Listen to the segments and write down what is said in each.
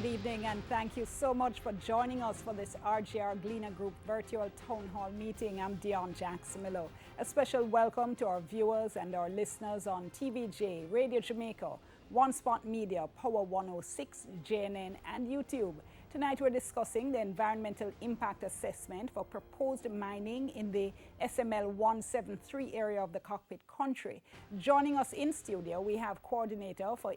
good evening, and thank you so much for joining us for this RJRGLEANER Group virtual town hall meeting. I'm Dion Jackson-Milo. A special welcome to our viewers and our listeners on TVJ, Radio Jamaica, One Spot Media, Power 106, JNN, and YouTube. Tonight we're discussing the environmental impact assessment for proposed mining in the SML 173 area of the Cockpit country. Joining us in studio, we have coordinator for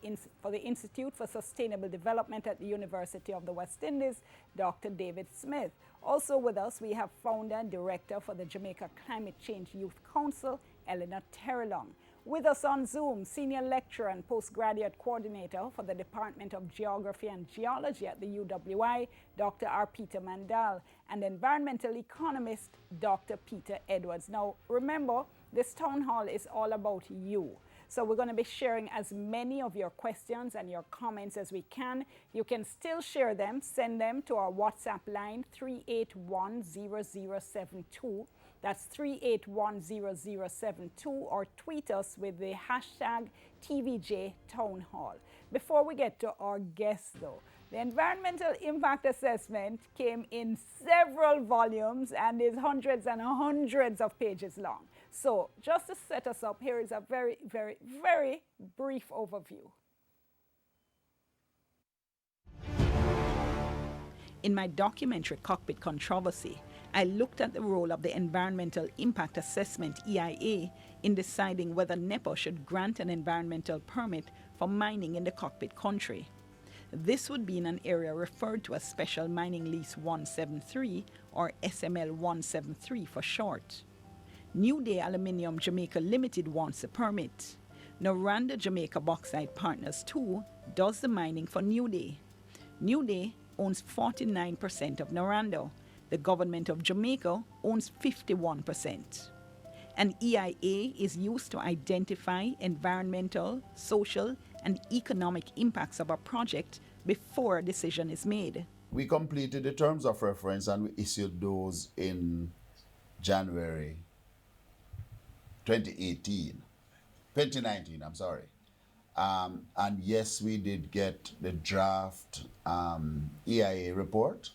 the Institute for Sustainable Development at the University of the West Indies, Dr. David Smith. Also with us, we have founder and director for the Jamaica Climate Change Youth Council, Eleanor Terrelong. With us on Zoom, senior lecturer and postgraduate coordinator for the Department of Geography and Geology at the UWI, Dr. R. Peter Mandal, and environmental economist, Dr. Peter Edwards. Now, remember, this town hall is all about you. So we're going to be sharing as many of your questions and your comments as we can. You can still share them. Send them to our WhatsApp line 3810072. That's 3810072, or tweet us with the hashtag TVJ Town Hall. Before we get to our guests though, the environmental impact assessment came in several volumes and is hundreds and hundreds of pages long. So just to set us up, here is a very, very, very brief overview. In my documentary Cockpit Controversy, I looked at the role of the Environmental Impact Assessment EIA in deciding whether NEPA should grant an environmental permit for mining in the Cockpit country. This would be in an area referred to as Special Mining Lease 173, or SML 173 for short. New Day Aluminium Jamaica Limited wants a permit. Noranda Jamaica Bauxite Partners 2 does the mining for New Day. New Day owns 49% of Noranda. The government of Jamaica owns 51%. An EIA is used to identify environmental, social, and economic impacts of a project before a decision is made. We completed the terms of reference and we issued those in January 2019, I'm sorry. And yes, we did get the draft EIA report.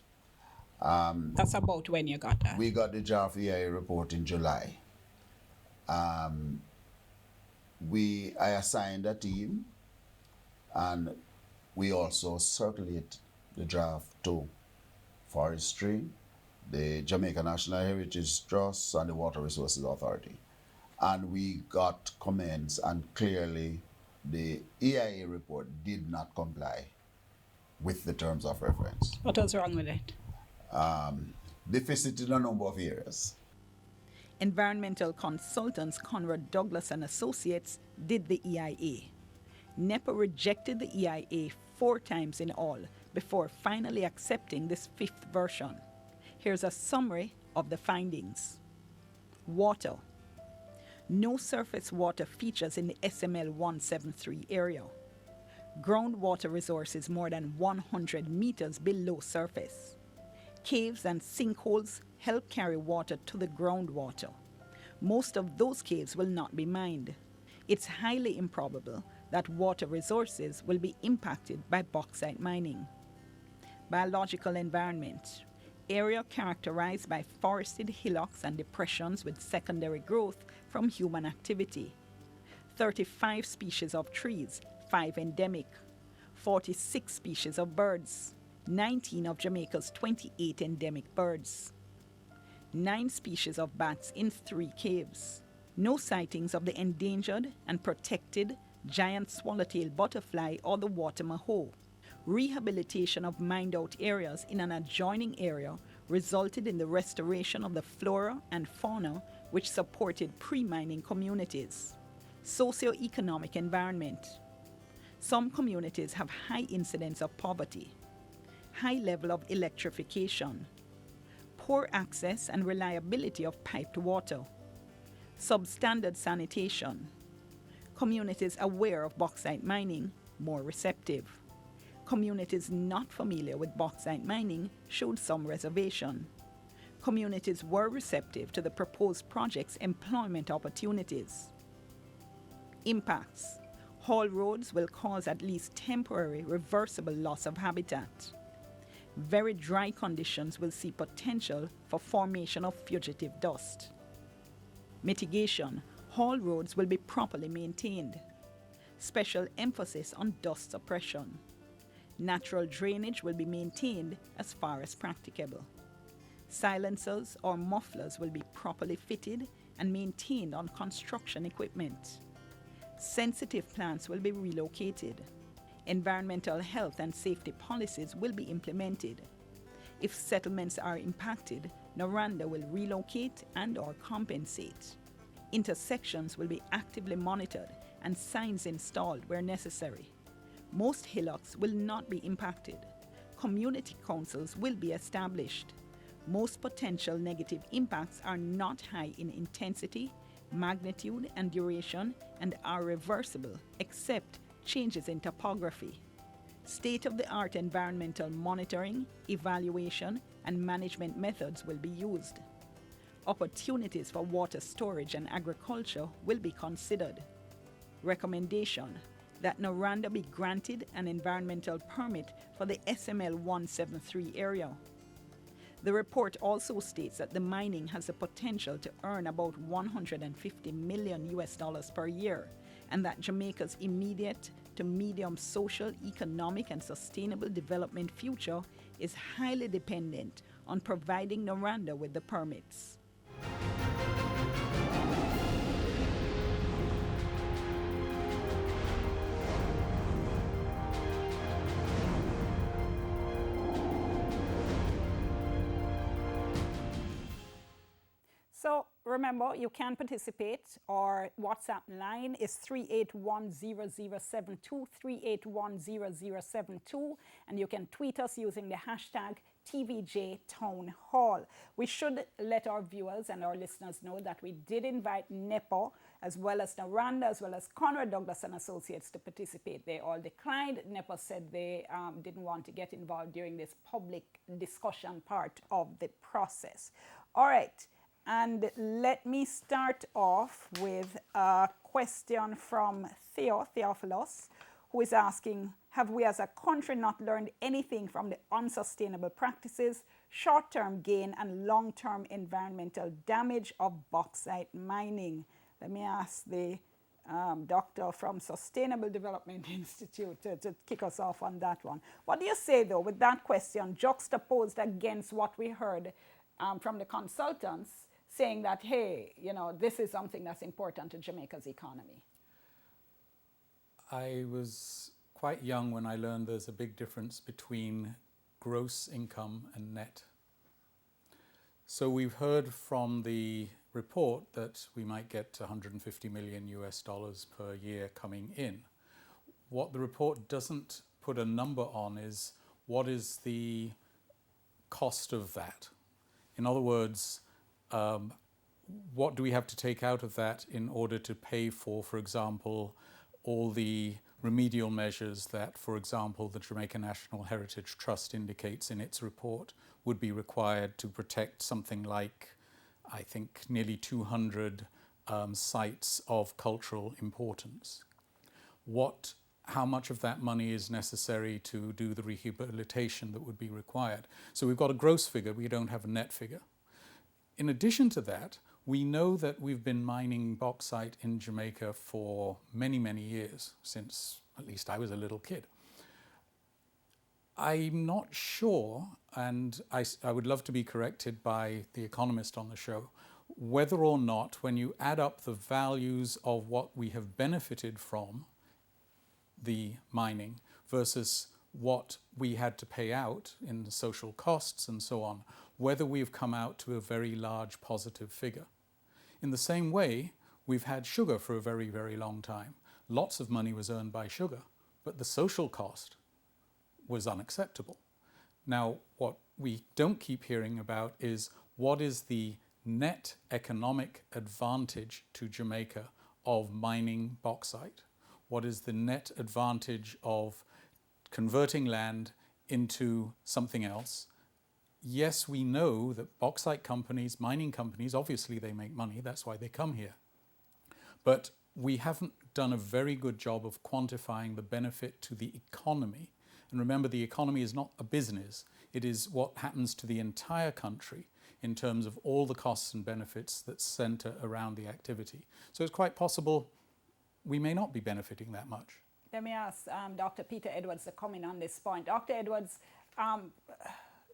That's about when you got that? We got the draft EIA report in July. I assigned a team, and we also circulate the draft to Forestry, the Jamaica National Heritage Trust, and the Water Resources Authority. And we got comments, and clearly the EIA report did not comply with the terms of reference. What was wrong with it? Deficit in a number of areas. Environmental consultants Conrad Douglas and Associates did the EIA. NEPA rejected the EIA 4 times in all before finally accepting this 5th version. Here's a summary of the findings. Water. No surface water features in the SML 173 area. Groundwater resources more than 100 meters below surface. Caves and sinkholes help carry water to the groundwater. Most of those caves will not be mined. It's highly improbable that water resources will be impacted by bauxite mining. Biological environment. Area characterized by forested hillocks and depressions with secondary growth from human activity. 35 species of trees, 5 endemic. 46 species of birds. 19 of Jamaica's 28 endemic birds. 9 species of bats in 3 caves. No sightings of the endangered and protected giant swallowtail butterfly or the water maho. Rehabilitation of mined-out areas in an adjoining area resulted in the restoration of the flora and fauna which supported pre-mining communities. Socio-economic environment. Some communities have high incidence of poverty. High level of electrification, poor access and reliability of piped water, substandard sanitation, communities aware of bauxite mining, more receptive. Communities not familiar with bauxite mining showed some reservation. Communities were receptive to the proposed project's employment opportunities. Impacts. Haul roads will cause at least temporary reversible loss of habitat. Very dry conditions will see potential for formation of fugitive dust. Mitigation. Haul roads will be properly maintained. Special emphasis on dust suppression. Natural drainage will be maintained as far as practicable. Silencers or mufflers will be properly fitted and maintained on construction equipment. Sensitive plants will be relocated. Environmental health and safety policies will be implemented. If settlements are impacted, Noranda will relocate and/or compensate. Intersections will be actively monitored and signs installed where necessary. Most hillocks will not be impacted. Community councils will be established. Most potential negative impacts are not high in intensity, magnitude, and duration and are reversible except changes in topography. State-of-the-art environmental monitoring, evaluation, and management methods will be used. Opportunities for water storage and agriculture will be considered. Recommendation that Noranda be granted an environmental permit for the SML 173 area. The report also states that the mining has the potential to earn about $150 million per year, and that Jamaica's immediate to medium social, economic, and sustainable development future is highly dependent on providing Noranda with the permits. So remember, you can participate. Our WhatsApp line is 3810072, 3810072, and you can tweet us using the hashtag TVJ Town Hall. We should let our viewers and our listeners know that we did invite NEPA, as well as Noranda, as well as Conrad Douglas and Associates to participate. They all declined. NEPA said they didn't want to get involved during this public discussion part of the process. All right. And let me start off with a question from Theophilus, who is asking, have we as a country not learned anything from the unsustainable practices, short-term gain, and long-term environmental damage of bauxite mining? Let me ask the doctor from Sustainable Development Institute to kick us off on that one. What do you say, though, with that question juxtaposed against what we heard from the consultants, saying that, hey, you know, this is something that's important to Jamaica's economy? I was quite young when I learned there's a big difference between gross income and net. So we've heard from the report that we might get $150 million per year coming in. What the report doesn't put a number on is what is the cost of that. In other words, what do we have to take out of that in order to pay for example, all the remedial measures that, for example, the Jamaica National Heritage Trust indicates in its report would be required to protect something like, I think, nearly 200 sites of cultural importance. How much of that money is necessary to do the rehabilitation that would be required? So we've got a gross figure, we don't have a net figure. In addition to that, we know that we've been mining bauxite in Jamaica for many, many years, since at least I was a little kid. I'm not sure, and I would love to be corrected by the economist on the show, whether or not when you add up the values of what we have benefited from the mining versus what we had to pay out in the social costs and so on, whether we've come out to a very large positive figure. In the same way, we've had sugar for a very, very long time. Lots of money was earned by sugar, but the social cost was unacceptable. Now, what we don't keep hearing about is what is the net economic advantage to Jamaica of mining bauxite? What is the net advantage of converting land into something else? Yes, we know that bauxite companies, mining companies, obviously they make money, that's why they come here. But we haven't done a very good job of quantifying the benefit to the economy. And remember, the economy is not a business. It is what happens to the entire country in terms of all the costs and benefits that center around the activity. So it's quite possible we may not be benefiting that much. Let me ask Dr. Peter Edwards to comment on this point. Dr. Edwards,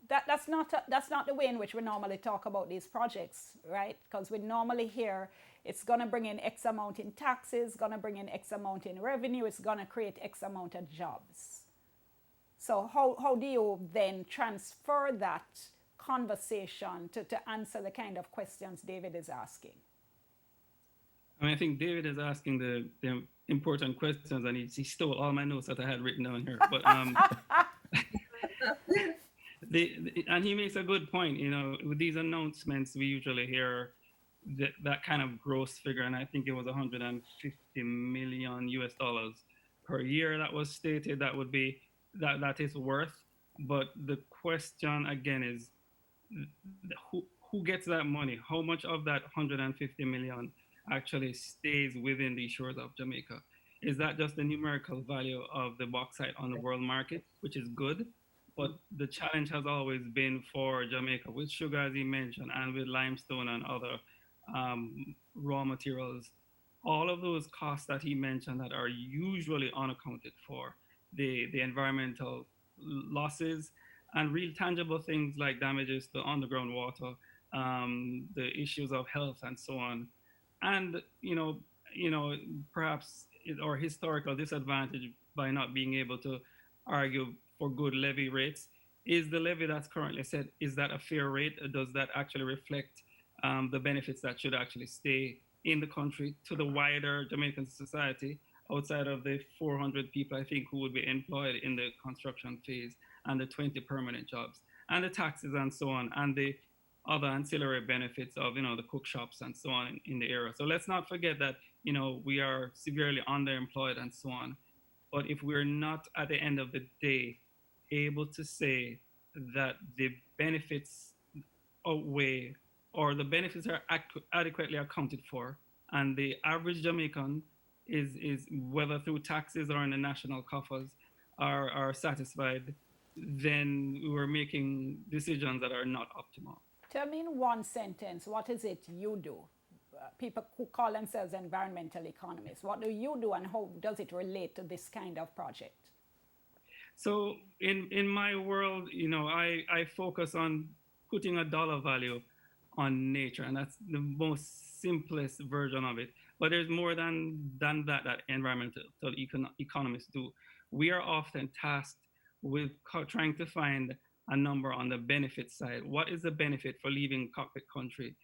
that's not the way in which we normally talk about these projects, right? Because we normally hear it's going to bring in X amount in taxes, going to bring in X amount in revenue, it's going to create X amount of jobs. So how do you then transfer that conversation to answer the kind of questions David is asking? I mean, I think David is asking the important questions, and he stole all my notes that I had written down here. But and he makes a good point. You know, with these announcements, we usually hear that kind of gross figure, and I think it was 150 million US dollars per year that was stated. That would be that is worth. But the question again is, who gets that money? How much of that 150 million actually stays within the shores of Jamaica? Is that just the numerical value of the bauxite on the world market, which is good? But the challenge has always been for Jamaica with sugar, as he mentioned, and with limestone and other raw materials. All of those costs that he mentioned that are usually unaccounted for, the environmental losses and real tangible things like damages to underground water, the issues of health and so on. And, perhaps our historical disadvantage by not being able to argue for good levy rates. Is the levy that's currently set, is that a fair rate? Does that actually reflect the benefits that should actually stay in the country to the wider Jamaican society outside of the 400 people, I think, who would be employed in the construction phase and the 20 permanent jobs and the taxes and so on, and the other ancillary benefits of, the cook shops and so on in the area. So let's not forget that, we are severely underemployed and so on. But if we're not at the end of the day able to say that the benefits outweigh or the benefits are adequately accounted for, and the average Jamaican is whether through taxes or in the national coffers are satisfied, then we're making decisions that are not optimal. Tell me in one sentence, what is it you do? People who call themselves environmental economists, what do you do and how does it relate to this kind of project? So in my world, I focus on putting a dollar value on nature, and that's the most simplest version of it. But there's more than that environmental economists do. We are often tasked with trying to find a number on the benefit side. What is the benefit for leaving Cockpit country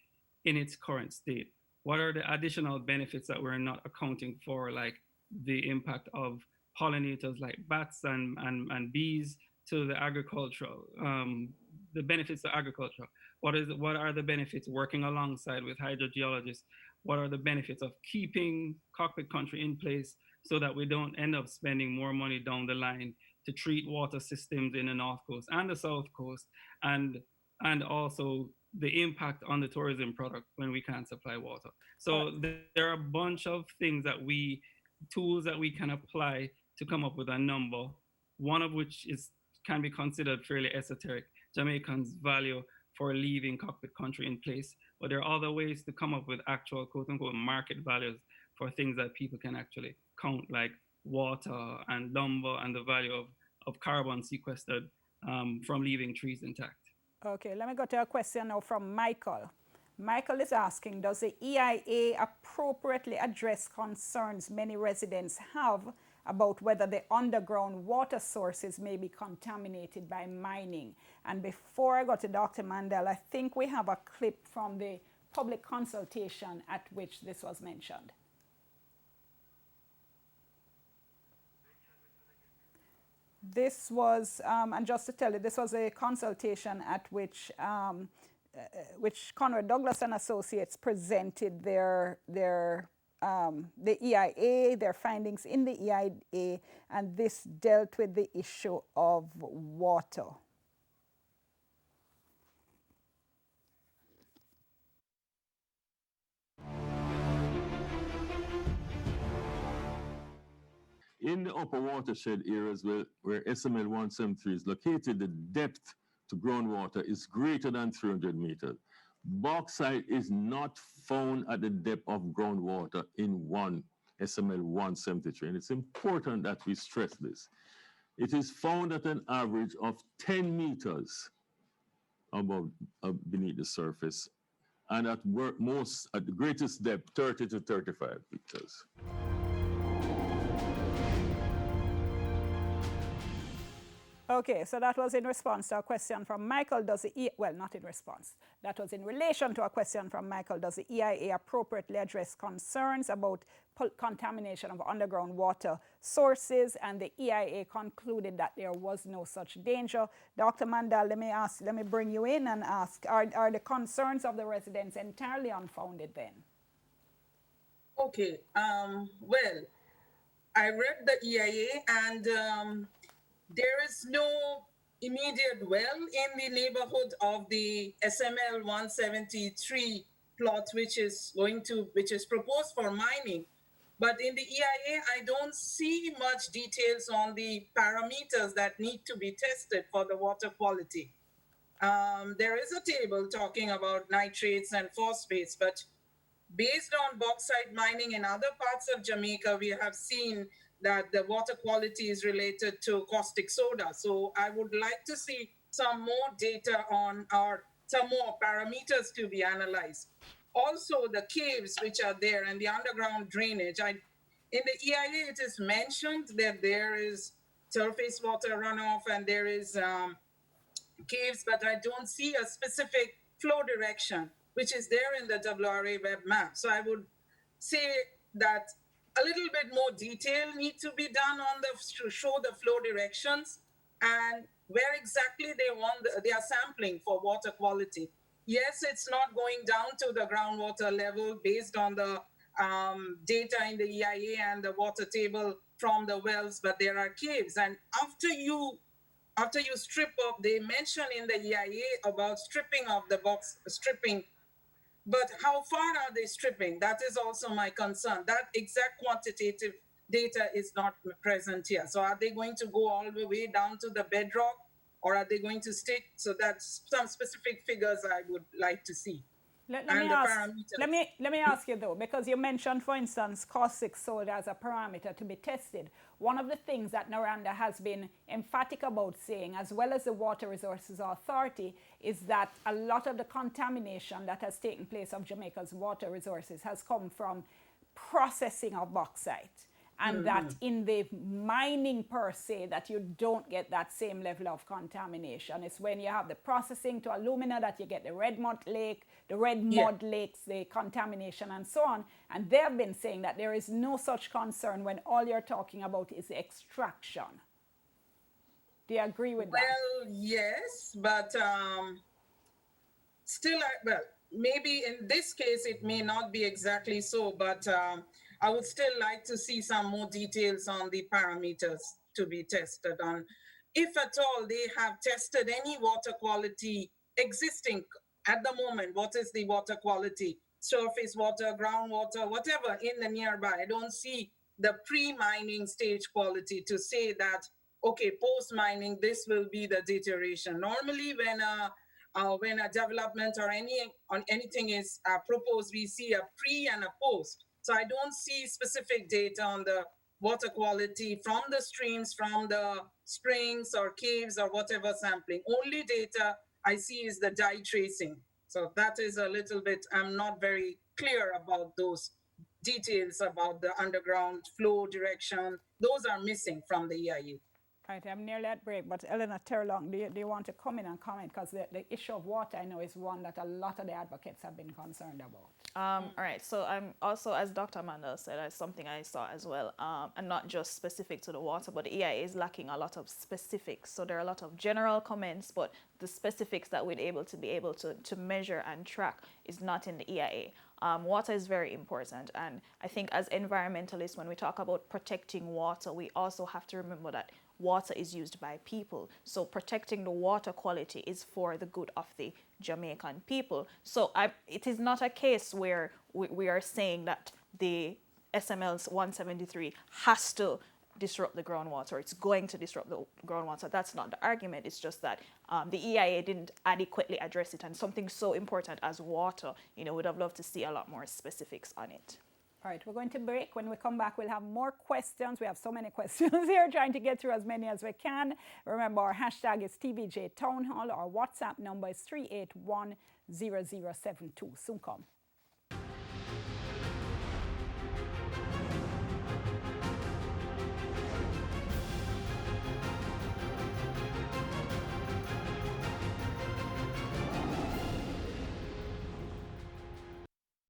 in its current state? What are the additional benefits that we're not accounting for, like the impact of pollinators like bats and bees to the agricultural, the benefits to agriculture? What are the benefits working alongside with hydrogeologists? What are the benefits of keeping Cockpit country in place so that we don't end up spending more money down the line to treat water systems in the North Coast and the South Coast, and also the impact on the tourism product when we can't supply water? So there are a bunch of things tools that we can apply to come up with a number, one of which can be considered fairly esoteric, Jamaicans' value for leaving Cockpit country in place. But there are other ways to come up with actual quote unquote market values for things that people can actually count, like water and lumber and the value of carbon sequestered from leaving trees intact. Okay, let me go to a question now from Michael. Michael is asking, does the EIA appropriately address concerns many residents have about whether the underground water sources may be contaminated by mining? And before I go to Dr. Mandel, I think we have a clip from the public consultation at which this was mentioned. This was, and just to tell you, this was a consultation at which Conrad Douglas and Associates presented the EIA, their findings in the EIA, and this dealt with the issue of water. in the upper watershed areas where SML 173 is located, the depth to groundwater is greater than 300 meters. Bauxite is not found at the depth of groundwater in SML 173, and it's important that we stress this. It is found at an average of 10 meters above beneath the surface, and at the greatest depth, 30 to 35 meters. Okay, so that was in response to a question from Michael. Well, not in response. That was in relation to a question from Michael. Does the EIA appropriately address concerns about contamination of underground water sources? And the EIA concluded that there was no such danger. Dr. Mandal, let me bring you in and ask, are the concerns of the residents entirely unfounded then? Okay, well, I read the EIA and there is no immediate well in the neighborhood of the SML 173 plot, which is proposed for mining. But in the EIA, I don't see much details on the parameters that need to be tested for the water quality. There is a table talking about nitrates and phosphates, but based on bauxite mining in other parts of Jamaica, we have seen that the water quality is related to caustic soda. So I would like to see some more data on, or some more parameters to be analyzed. Also the caves which are there and the underground drainage. In the EIA, it is mentioned that there is surface water runoff and there is caves, but I don't see a specific flow direction, which is there in the WRA web map. So I would say that a little bit more detail need to be done on to show the flow directions and where exactly they are sampling for water quality. Yes, it's not going down to the groundwater level based on the data in the EIA and the water table from the wells, but there are caves. And after you strip up, they mention in the EIA about stripping of the stripping. But how far are they stripping? That is also my concern. That exact quantitative data is not present here. So are they going to go all the way down to the bedrock, or are they going to stick? So that's some specific figures I would like to see. Let me ask you though, because you mentioned, for instance, caustic soda as a parameter to be tested. One of the things that Naranda has been emphatic about saying, as well as the Water Resources Authority, is that a lot of the contamination that has taken place of Jamaica's water resources has come from processing of bauxite. And that in the mining per se, that you don't get that same level of contamination. It's when you have the processing to alumina that you get the red mud lakes, the contamination and so on. And they have been saying that there is no such concern when all you're talking about is the extraction. Do you agree with that? Well, yes, but still, well, maybe in this case, it may not be exactly so, but I would still like to see some more details on the parameters to be tested on. If at all they have tested any water quality existing at the moment, what is the water quality? Surface water, groundwater, whatever in the nearby. I don't see the pre-mining stage quality to say that, okay, post-mining, this will be the deterioration. Normally when a development or anything is proposed, we see a pre and a post. So I don't see specific data on the water quality from the streams, from the springs or caves or whatever sampling. Only data I see is the dye tracing. So that is a little bit, I'm not very clear about those details about the underground flow direction. Those are missing from the EIA. Right, I'm nearly at break, but Eleanor Terlong, do you want to come in and comment? Because the issue of water, I know, is one that a lot of the advocates have been concerned about. All right, so I'm also, as Dr. Mandel said, that's something I saw as well, and not just specific to the water, but the EIA is lacking a lot of specifics. So there are a lot of general comments, but the specifics that we'd be able to measure and track is not in the EIA. Water is very important, and I think as environmentalists, when we talk about protecting water, we also have to remember that water is used by people. So protecting the water quality is for the good of the Jamaican people. So it is not a case where we are saying that the SML 173 has to disrupt the groundwater. It's going to disrupt the groundwater. That's not the argument. It's just that the EIA didn't adequately address it, and something so important as water, would have loved to see a lot more specifics on it. All right, we're going to break. When we come back, we'll have more questions. We have so many questions here, trying to get through as many as we can. Remember, our hashtag is TVJ Townhall. Our WhatsApp number is 3810072. Soon come.